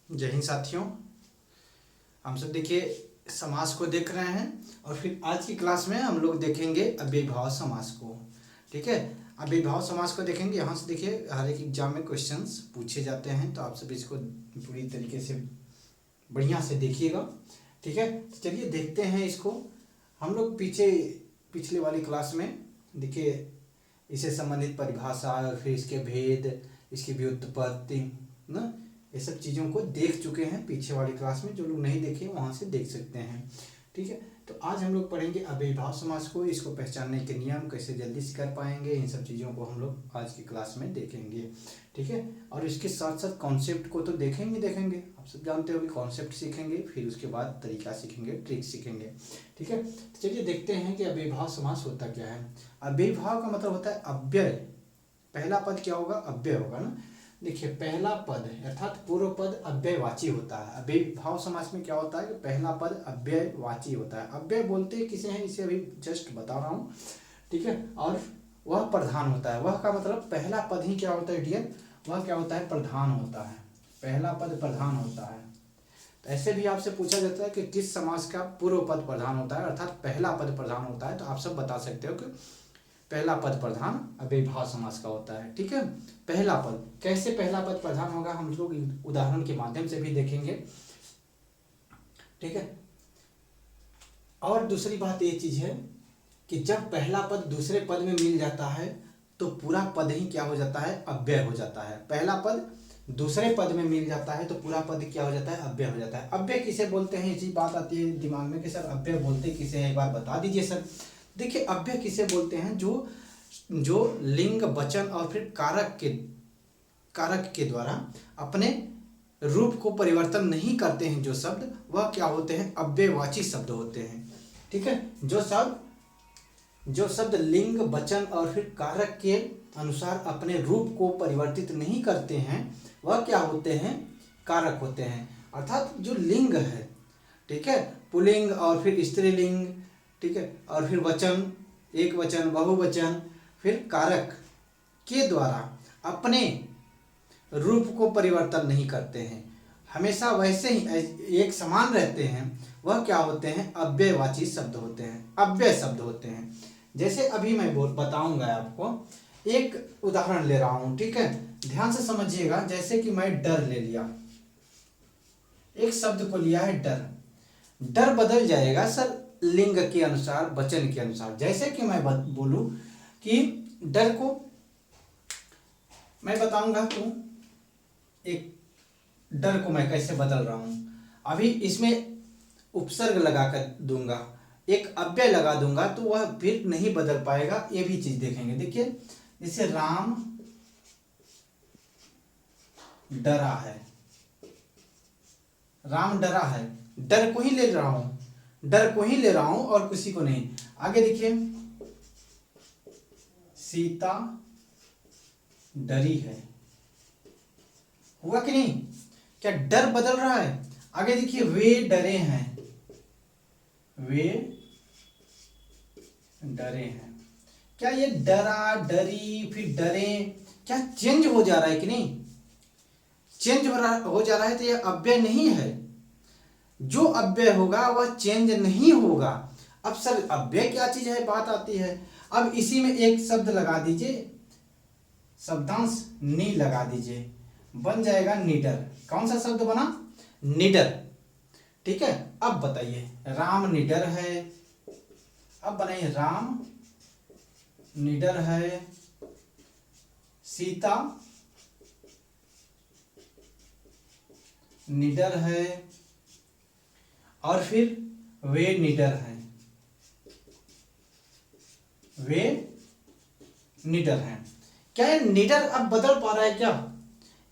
जय हिंद साथियों। हम सब देखिए समास को देख रहे हैं और फिर आज की क्लास में हम लोग देखेंगे अव्ययीभाव समास को। ठीक है, अव्ययीभाव समास को देखेंगे। यहाँ से देखिए हर एक एग्जाम में क्वेश्चंस पूछे जाते हैं, तो आप सब इसको पूरी तरीके से बढ़िया से देखिएगा। ठीक है, तो चलिए देखते हैं इसको। हम लोग पिछले वाली क्लास में देखिए इससे संबंधित परिभाषा, फिर इसके भेद, इसकी व्युत्पत्ति ना, ये सब चीज़ों को देख चुके हैं पीछे वाली क्लास में। जो लोग नहीं देखे वहाँ से देख सकते हैं। ठीक है, तो आज हम लोग पढ़ेंगे अव्ययीभाव समास को, इसको पहचानने के नियम, कैसे जल्दी से कर पाएंगे, इन सब चीज़ों को हम लोग आज की क्लास में देखेंगे। ठीक है, और इसके साथ साथ कॉन्सेप्ट को तो देखेंगे। आप सब जानते हो कि कॉन्सेप्ट सीखेंगे, फिर उसके बाद तरीका सीखेंगे, ट्रिक सीखेंगे। ठीक है, तो चलिए देखते हैं कि अव्ययीभाव समास होता क्या है। अव्ययीभाव का मतलब होता है अव्यय। पहला पद क्या होगा? अव्यय होगा ना। देखिए पहला पद अर्थात पूर्व पद अव्ययवाची होता है। अव्ययीभाव समास में क्या होता है कि पहला पद अव्ययवाची होता है। अव्यय बोलते किसे हैं इसे अभी जस्ट बता रहा हूँ। ठीक है, और वह प्रधान होता है। वह का मतलब पहला पद ही क्या होता है डियर? वह क्या होता है? प्रधान होता है। पहला पद प्रधान होता है। तो ऐसे भी आपसे पूछा जाता है कि किस समास का पूर्व पद प्रधान होता है अर्थात पहला पद प्रधान होता है, तो आप सब बता सकते हो कि पहला पद प्रधान अव्ययीभाव समास का होता है। ठीक है, पहला पद कैसे पहला पद प्रधान होगा हम लोग उदाहरण के माध्यम से भी देखेंगे। ठीक है, और दूसरी बात ये चीज है कि जब पहला पद दूसरे पद में मिल जाता है तो पूरा पद ही क्या हो जाता है? अव्यय हो जाता है। पहला पद दूसरे पद में मिल जाता है तो पूरा पद क्या हो जाता है? अव्यय हो जाता है। अव्यय किसे बोलते हैं? इसी बात आती है दिमाग में कि सर अव्यय बोलते किसे हैं, एक बार बता दीजिए सर। देखिए अव्यय किसे बोलते हैं? जो लिंग, वचन और फिर कारक के द्वारा अपने रूप को परिवर्तन नहीं करते हैं जो शब्द, वह क्या होते हैं? अव्ययवाची शब्द होते हैं। ठीक है, जो शब्द लिंग, वचन और फिर कारक के अनुसार अपने रूप को परिवर्तित नहीं करते हैं वह क्या होते हैं? कारक होते हैं। अर्थात जो लिंग है, ठीक है, पुल्लिंग और फिर स्त्रीलिंग, ठीक है, और फिर वचन, एक वचन, बहुवचन, फिर कारक के द्वारा अपने रूप को परिवर्तन नहीं करते हैं, हमेशा वैसे ही एक समान रहते हैं, वह क्या होते हैं? अव्ययवाची शब्द होते हैं, अव्यय शब्द होते हैं। जैसे अभी मैं बताऊंगा आपको, एक उदाहरण ले रहा हूं। ठीक है, ध्यान से समझिएगा। जैसे कि मैं डर ले लिया, एक शब्द को लिया है डर। डर बदल जाएगा सर लिंग के अनुसार, वचन के अनुसार। जैसे कि मैं बोलूं कि डर को मैं बताऊंगा तो एक डर को मैं कैसे बदल रहा हूं। अभी इसमें उपसर्ग लगाकर दूंगा, एक अव्यय लगा दूंगा तो वह फिर नहीं बदल पाएगा। ये भी चीज देखेंगे। देखिए जैसे राम डरा है, राम डरा है, डर को ही ले रहा हूं, डर को ही ले रहा हूं और किसी को नहीं। आगे देखिए सीता डरी है, हुआ कि नहीं? क्या डर बदल रहा है? आगे देखिए वे डरे हैं, वे डरे हैं। क्या ये डरा, डरी, फिर डरे, क्या चेंज हो जा रहा है कि नहीं? चेंज हो जा रहा है तो यह अव्यय नहीं है। जो अव्यय होगा वह चेंज नहीं होगा। अब सर अव्यय क्या चीज है, बात आती है। अब इसी में एक शब्द लगा दीजिए, शब्दांश नी लगा दीजिए, बन जाएगा निडर। कौन सा शब्द बना? निडर। ठीक है, अब बताइए राम निडर है। अब बनाइए राम निडर है, सीता निडर है, और फिर वे निडर हैं, वे निडर हैं। क्या ये निडर अब बदल पा रहा है क्या?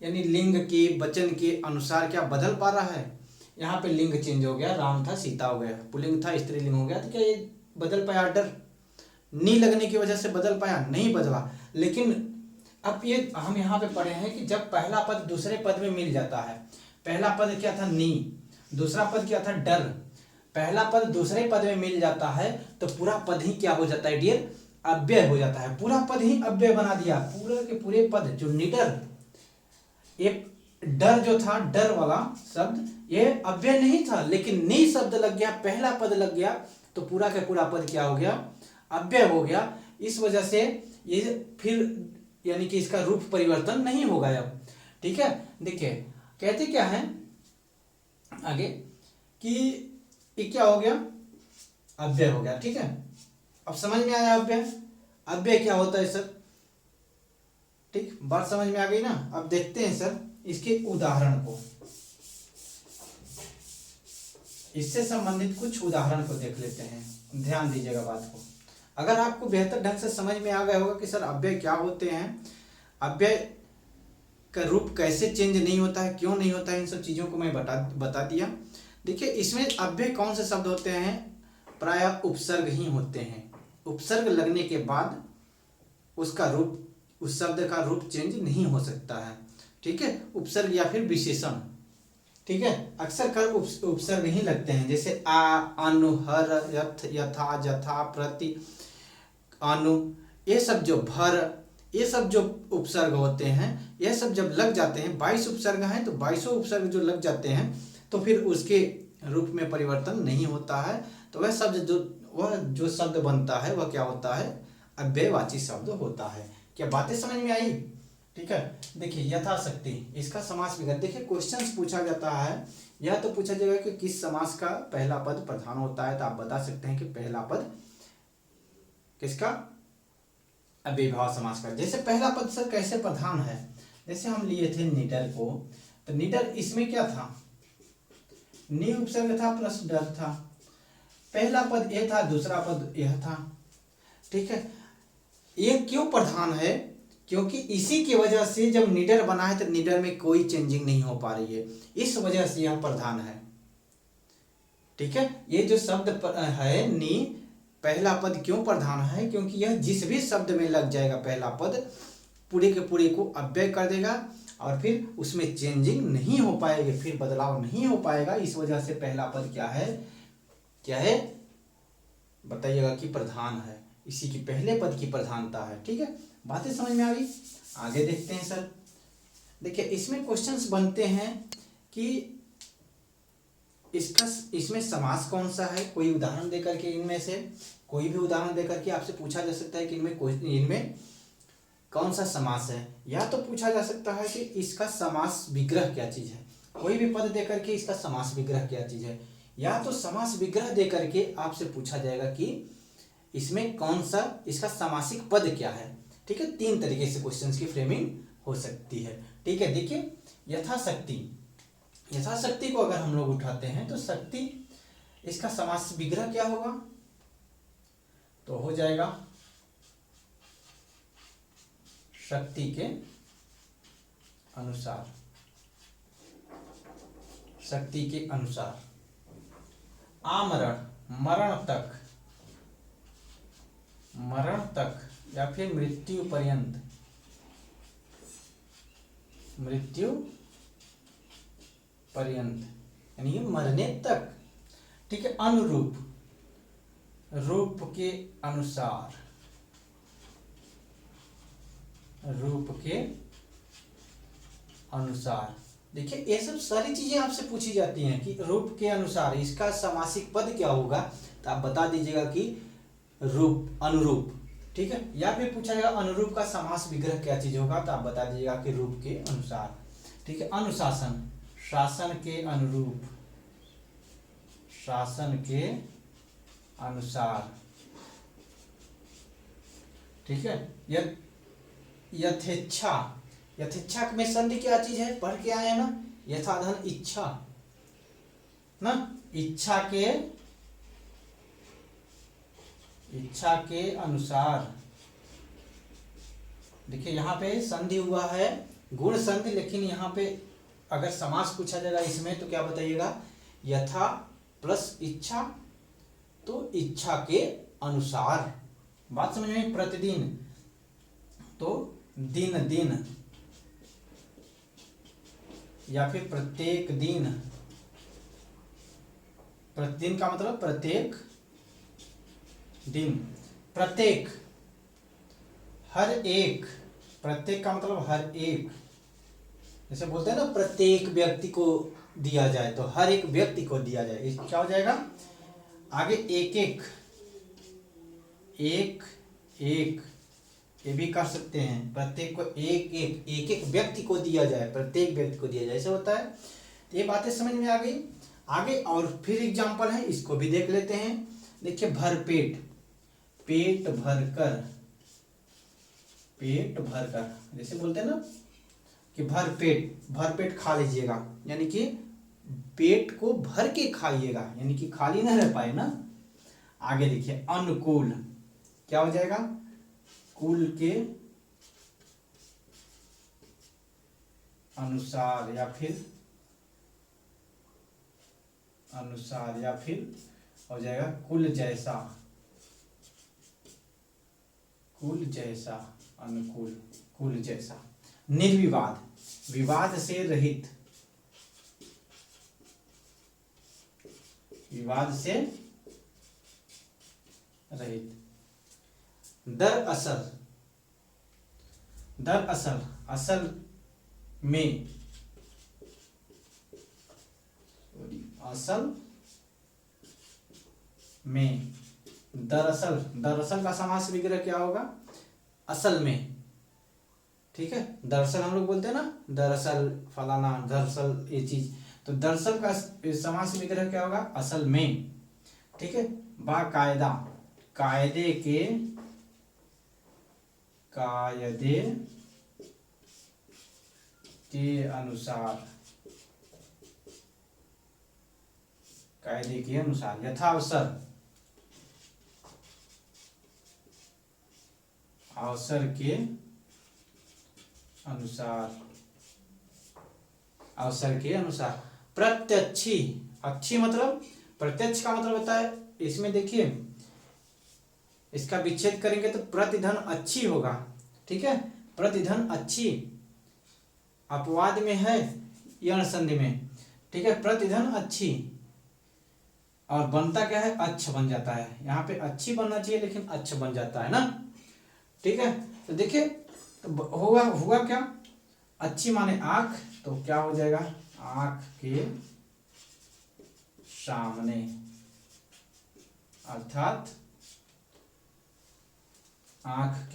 यानी लिंग के, वचन के अनुसार क्या बदल पा रहा है? यहाँ पे लिंग चेंज हो गया, राम था सीता हो गया, पुल्लिंग था स्त्रीलिंग हो गया, तो क्या ये बदल पाया? डर नी लगने की वजह से बदल पाया? नहीं बदला। लेकिन अब ये हम यहाँ पे पढ़े हैं कि जब पहला पद दूसरे पद में मिल जाता है, पहला पद क्या था? नी, दूसरा पद क्या था? डर। पहला पद दूसरे पद में मिल जाता है तो पूरा पद ही क्या हो जाता है डियर? अव्यय हो जाता है। पूरा पद ही अव्यय बना दिया। पूरे के पूरे पद जो निडर, ये डर जो था, डर वाला शब्द, ये अव्यय नहीं था, लेकिन नी शब्द लग गया, पहला पद लग गया, तो पूरा का पूरा पद क्या हो गया, अव्यय हो गया। इस वजह से ये फिर यानी कि इसका रूप परिवर्तन नहीं होगा अब। ठीक है, देखिए कहते क्या है आगे कि ये क्या हो गया, अव्यय हो गया। ठीक है, अब समझ में आया अव्यय, अव्यय क्या होता है सर। ठीक, बात समझ में आ गई ना। अब देखते हैं सर इसके उदाहरण को, इससे संबंधित कुछ उदाहरण को देख लेते हैं। ध्यान दीजिएगा बात को। अगर आपको बेहतर ढंग से समझ में आ गया होगा कि सर अव्यय क्या होते हैं, अव्यय का रूप कैसे चेंज नहीं होता है, क्यों नहीं होता है, इन सब चीज़ों को मैं बता दिया। देखिए इसमें अव्यय कौन से शब्द होते हैं, प्रायः उपसर्ग ही होते हैं। उपसर्ग लगने के बाद उसका रूप, उस शब्द का रूप चेंज नहीं हो सकता है। ठीक है, उपसर्ग या फिर विशेषण। ठीक है, अक्सर कर उपसर्ग ही लगते हैं, जैसे आ, अनु, हर, यथ, यथा, जथा, प्रति, अनु, ये सब जो भर, ये सब जो उपसर्ग होते हैं, ये सब जब लग जाते हैं, 22 उपसर्ग हैं, तो 22 उपसर्ग जो लग जाते हैं तो फिर उसके रूप में परिवर्तन नहीं होता है। तो वह जो शब्द बनता है वह क्या होता है, अव्ययवाची शब्द होता है। क्या बातें समझ में आई। ठीक है, देखिए यथाशक्ति, इसका समास विग्रह। देखिए क्वेश्चंस पूछा जाता है, यह तो पूछा जाएगा कि किस समास का पहला पद प्रधान होता है, तो आप बता सकते हैं कि पहला पद किसका, अव्ययीभाव समास का। जैसे पहला पद सर कैसे प्रधान है, जैसे हम लिए थे निडर को, तो निडर इसमें क्या था, नि उपसर्ग था प्लस डर था, पहला पद ये था, दूसरा पद यह था। ठीक है, ये क्यों प्रधान है, क्योंकि इसी की वजह से जब निडर बना है तो निडर में कोई चेंजिंग नहीं हो पा रही है, इस वजह से यह प्रधान है। ठीक है, ये जो शब्द है नी, पहला पद क्यों प्रधान है, क्योंकि यह जिस भी शब्द में लग जाएगा पहला पद, पूरे के पूरे को अव्यय कर देगा और फिर उसमें चेंजिंग नहीं हो पाएगी, फिर बदलाव नहीं हो पाएगा। इस वजह से पहला पद क्या है, क्या है बताइएगा कि प्रधान है, इसी की पहले पद की प्रधानता है। ठीक है, बातें समझ में आ गई। आगे देखते हैं सर। देखिए इसमें क्वेश्चंस बनते हैं कि इसमें समास कौन सा है, कोई उदाहरण देकर के, इनमें से कोई भी उदाहरण देकर के आपसे पूछा जा सकता है कि इनमें कौन सा समास है, या तो पूछा जा सकता है कि इसका समास विग्रह क्या चीज है, कोई भी पद देकर के इसका समास विग्रह क्या चीज है, या तो समास विग्रह देकर के आपसे पूछा जाएगा कि इसमें कौन सा, इसका समासिक पद क्या है। ठीक है, तीन तरीके से क्वेश्चंस की फ्रेमिंग हो सकती है। ठीक है, देखिए यथाशक्ति, यथाशक्ति को अगर हम लोग उठाते हैं तो शक्ति, इसका समास विग्रह क्या होगा, तो हो जाएगा शक्ति के अनुसार, शक्ति के अनुसार। आमरण, मरण तक, मरण तक या फिर मृत्यु पर्यंत, मृत्यु पर्यंत यानी मरने तक। ठीक है, अनुरूप, रूप के अनुसार, रूप के अनुसार। देखिए ये सब सारी चीजें आपसे पूछी जाती हैं कि रूप के अनुसार इसका समासिक पद क्या होगा, तो आप बता दीजिएगा कि रूप, अनुरूप। ठीक है, या फिर पूछा जाएगा अनुरूप का समास विग्रह क्या चीज होगा, तो आप बता दीजिएगा कि रूप के अनुसार। ठीक है, अनुशासन, शासन के अनुरूप, शासन के अनुसार। ठीक है, यथेच्छा, यथेच्छा में संधि क्या चीज है, पढ़ के आए हैं ना, यथाधन इच्छा ना, इच्छा के, इच्छा के अनुसार। देखिए यहाँ पे संधि हुआ है गुण संधि, लेकिन यहाँ पे अगर समास पूछा जाएगा इसमें तो क्या बताइएगा, यथा प्लस इच्छा, तो इच्छा के अनुसार। बात समझ में, प्रतिदिन तो दिन दिन, या फिर प्रत्येक दिन, प्रतिदिन का मतलब प्रत्येक दिन, प्रत्येक, हर एक, प्रत्येक का मतलब हर एक, जैसे बोलते हैं ना प्रत्येक व्यक्ति को दिया जाए, तो हर एक व्यक्ति को दिया जाए, इस क्या हो जाएगा आगे एक एक एक एक, ये भी कर सकते हैं, प्रत्येक को एक एक एक एक व्यक्ति को दिया जाए, प्रत्येक व्यक्ति को दिया जाए, ऐसे होता है। तो ये बातें समझ में आ गई। आगे और फिर एग्जाम्पल है, इसको भी देख लेते हैं। देखिए भरपेट, पेट भरकर, पेट भरकर, जैसे बोलते हैं ना कि भरपेट खा लीजिएगा, यानी कि पेट को भर के खाइएगा, यानी कि खाली नहीं रह पाए ना। आगे देखिए अनुकूल, क्या हो जाएगा कुल के अनुसार या फिर हो जाएगा कुल जैसा, कुल जैसा, अनुकूल, कुल जैसा। निर्विवाद, विवाद से रहित, विवाद से रहित। दरअसल, दरअसल, असल में, असल में, दरअसल, दरअसल का समास विग्रह क्या होगा असल में, ठीक है। दरअसल हम लोग बोलते हैं ना, दरअसल फलाना, दरअसल ये चीज, तो दरअसल का समास विग्रह क्या होगा असल में, ठीक है। बाकायदा, कायदे के, कायदे के अनुसार, कायदे के अनुसार। यथावसर, अवसर के अनुसार, अवसर के अनुसार। प्रत्यक्षी, अच्छी मतलब, प्रत्यक्ष का मतलब होता है, इसमें देखिए इसका विच्छेद करेंगे तो प्रतिधन अच्छी होगा, ठीक है। प्रतिधन अच्छी अपवाद में है, यण संधि में, ठीक है। प्रतिधन अच्छी, और बनता क्या है अच्छ बन जाता है, यहाँ पे अच्छी बनना चाहिए लेकिन अच्छ बन जाता है ना, ठीक है। तो देखिए हुआ क्या, अच्छी माने आंख, तो क्या हो जाएगा आंख के सामने, अर्थात आंख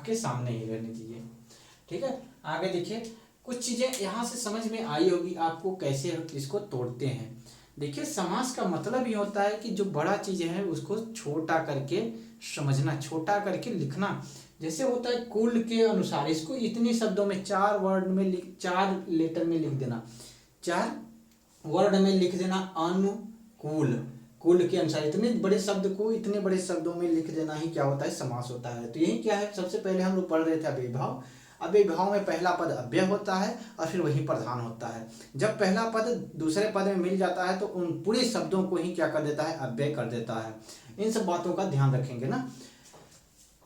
के सामने ही रहनी चाहिए, ठीक है। आगे देखिए कुछ चीजें यहां से समझ में आई होगी आपको, कैसे इसको तोड़ते हैं। देखिए समास का मतलब ये होता है कि जो बड़ा चीज है उसको छोटा करके समझना, छोटा करके लिखना। जैसे होता है कुल के अनुसार, इसको इतने शब्दों में, 4 वर्ड में 4 लेटर में लिख देना, 4 वर्ड में लिख देना अनुकूल, कुल के अनुसार। इतने बड़े शब्द को इतने बड़े शब्दों में लिख देना ही क्या होता है समास होता है। तो यही क्या है, सबसे पहले हम लोग पढ़ रहे थे अव्ययीभाव। अव्ययीभाव में पहला पद अव्यय होता है और फिर वही प्रधान होता है। जब पहला पद दूसरे पद में मिल जाता है तो उन पूरे शब्दों को ही क्या कर देता है अव्यय कर देता है। इन सब बातों का ध्यान रखेंगे ना।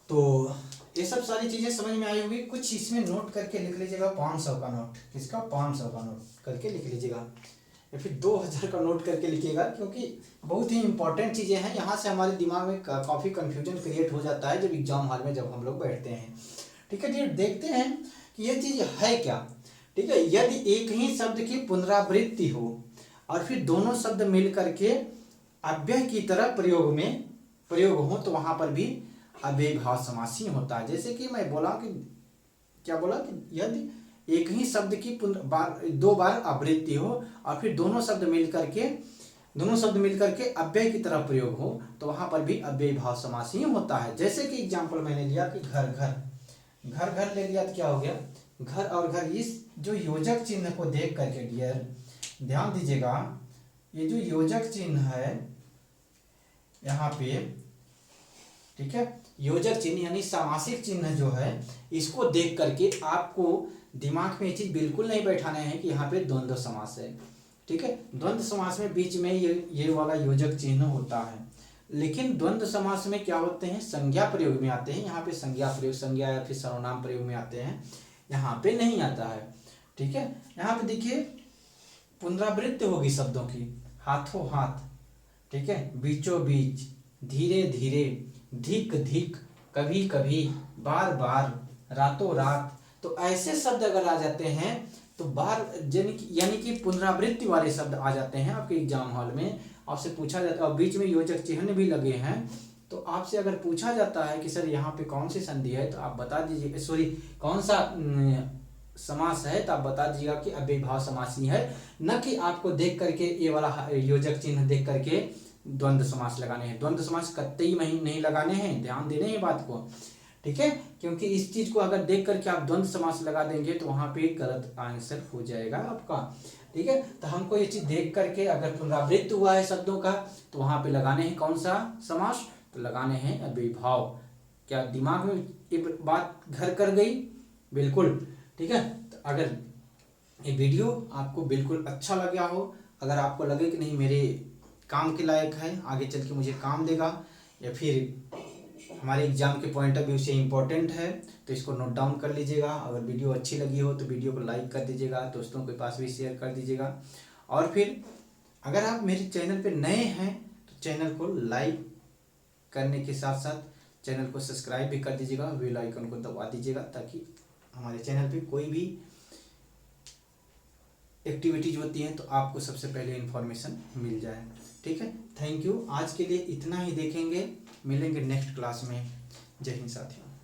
तो ये सब सारी चीजें समझ में आई होगी। कुछ इसमें नोट करके लिख लीजिएगा, 500 का नोट, किसका 500 का नोट करके लिख लीजिएगा, या फिर 2000 का नोट करके लिखिएगा, क्योंकि बहुत ही इंपॉर्टेंट चीज़ें हैं। यहाँ से हमारे दिमाग में काफ़ी कंफ्यूजन क्रिएट हो जाता है जब एग्जाम हॉल में जब हम लोग बैठते हैं, ठीक है जी। देखते हैं कि ये चीज़ है क्या, ठीक है। यदि एक ही शब्द की पुनरावृत्ति हो और फिर दोनों शब्द मिल करके अव्यय की तरह प्रयोग हो तो वहाँ पर भी अव्ययीभाव समास ही होता है। जैसे कि मैं बोला कि क्या बोला कि यदि एक ही शब्द की 2 बार आवृत्ति हो और फिर दोनों शब्द मिलकर के अव्यय की तरह प्रयोग हो तो वहां पर भी अव्ययीभाव समास ही होता है। जैसे कि एग्जांपल मैंने लिया कि घर घर ले लिया तो क्या हो गया घर और घर। इस जो योजक चिन्ह को देख करके डियर ध्यान दीजिएगा, ये जो योजक चिन्ह है यहाँ पे, ठीक है, योजक चिन्ह यानी सामासिक चिन्ह जो है, इसको देख करके आपको दिमाग में ये चीज बिल्कुल नहीं बैठाना है कि यहाँ पे द्वंद्व समास है, ठीक है। द्वंद्व समास में बीच में ये वाला योजक चिन्ह होता है, लेकिन द्वंद्व समास में क्या होते हैं संज्ञा प्रयोग में आते हैं। यहाँ पे संज्ञा प्रयोग, संज्ञा या फिर सर्वनाम प्रयोग में आते हैं, यहाँ पे नहीं आता है, ठीक है। यहाँ पे देखिए पुनरावृत्ति होगी शब्दों की, हाथों हाथ, ठीक है, बीचों बीच, धीरे धीरे, धिक धिक, कभी कभी, बार बार, रातों रात, तो ऐसे शब्द अगर आ जाते हैं तो बार यानी कि पुनरावृत्ति वाले शब्द आ जाते हैं आपके एग्जाम हॉल में, आपसे पूछा जाता है और बीच में योजक चिन्ह भी लगे हैं, तो आपसे अगर पूछा जाता है कि सर यहाँ पे कौन सी संधि है, तो आप बता दीजिए, सॉरी कौन सा समास है, तो आप बता दीजिएगा कि अव्ययीभाव समास ही है, न कि आपको देख करके ये वाला योजक चिन्ह देख करके द्वंद्व समास लगाने हैं। द्वंद्व समास कतई नहीं लगाने हैं, ध्यान देने हैं बात को, ठीक है, क्योंकि इस चीज को अगर देख करके आप द्वंद्व समास लगा देंगे तो वहां पे गलत आंसर हो जाएगा आपका, ठीक है। तो हमको ये चीज देख करके अगर पुनरावृत्त हुआ है शब्दों का तो वहां पे लगाने हैं कौन सा समास, तो लगाने हैं अव्ययीभाव। क्या दिमाग में ये बात घर कर गई? बिल्कुल, ठीक है। तो अगर ये वीडियो आपको बिल्कुल अच्छा लगा हो, अगर आपको लगे कि नहीं मेरे काम के लायक है, आगे चल के मुझे काम देगा, या फिर हमारे एग्जाम के पॉइंट ऑफ व्यू से इम्पोर्टेंट है, तो इसको नोट डाउन कर लीजिएगा। अगर वीडियो अच्छी लगी हो तो वीडियो को लाइक कर दीजिएगा, दोस्तों के पास भी शेयर कर दीजिएगा। और फिर अगर आप मेरे चैनल पे नए हैं तो चैनल को लाइक करने के साथ साथ चैनल को सब्सक्राइब भी कर दीजिएगा, बेल आइकन को दबा दीजिएगा, ताकि हमारे चैनल पे कोई भी एक्टिविटीज होती हैं तो आपको सबसे पहले इन्फॉर्मेशन मिल जाए, ठीक है। थैंक यू, आज के लिए इतना ही देखेंगे, मिलेंगे नेक्स्ट क्लास में। जय हिंद साथियों।